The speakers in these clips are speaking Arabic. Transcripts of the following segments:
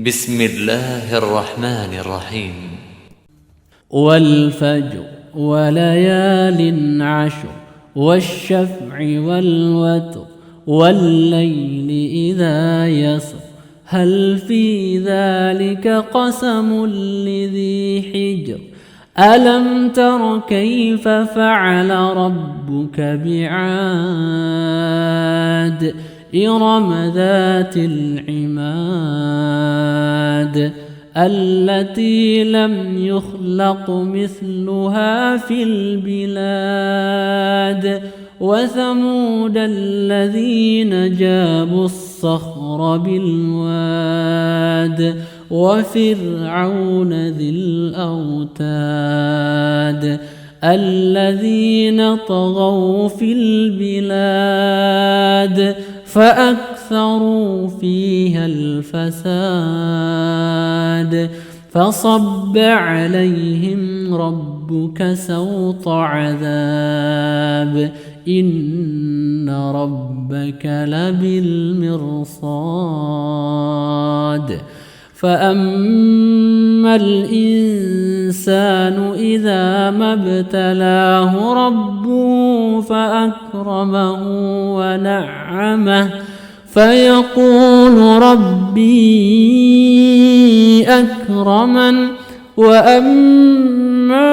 بسم الله الرحمن الرحيم. والفجر وليال عشر والشفع والوتر والليل إذا يسر هل في ذلك قسم لذي حجر ألم تر كيف فعل ربك بعاد إرم ذات العماد التي لم يخلق مثلها في البلاد وثمود الذين جابوا الصخر بالواد وفرعون ذي الأوتاد الذين طغوا في البلاد فأكثروا فيها الفساد فصب عليهم ربك سوط عذاب إن ربك لبالمرصاد فأما الإنسان إذا ما ابتلاه ربه فأكرمه ونعمه فيقول ربي أكرمن وأما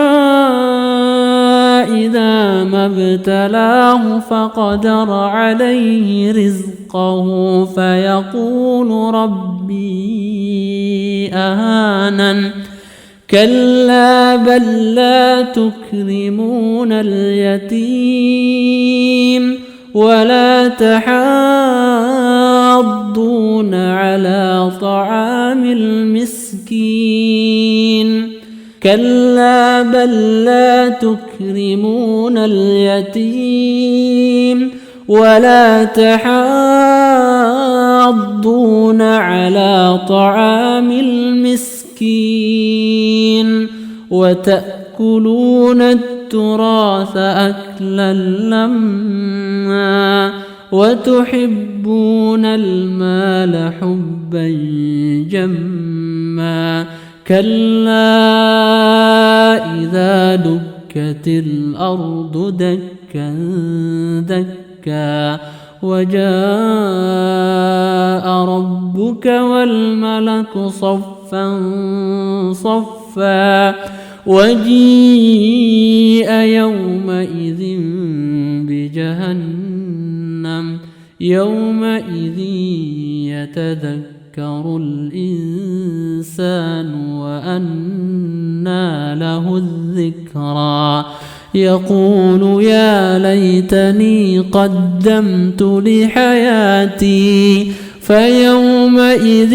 إذا ما ابتلاه فقدر عليه رزقه فيقول ربي أهانن كلا بل لا تكرمون اليتيم ولا تحاضون على طعام المسكين كلا بل لا تكرمون اليتيم ولا تحاضون على طعام المسكين وتأكلون التراث أكلا لما وتحبون المال حبا جما كلا إذا دكت الأرض دكا دكا وجاء ربك والملك صفا صفا وجيء يومئذ بجهنم يومئذ يتذكر الإنسان وأنى له الذكرى يقول يا ليتني قدمت لحياتي فيومئذ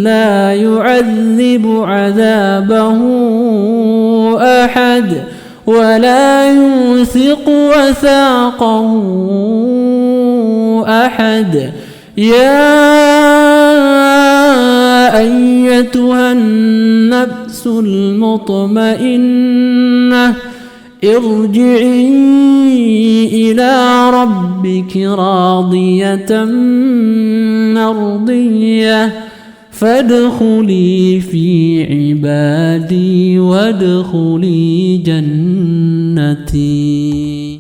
لا يعذب عذابه أحد ولا يوثق وثاقه أحد يا أيتها النفس المطمئنة ارجعي إلى ربك راضية مرضية فادخلي في عبادي وادخلي جنتي.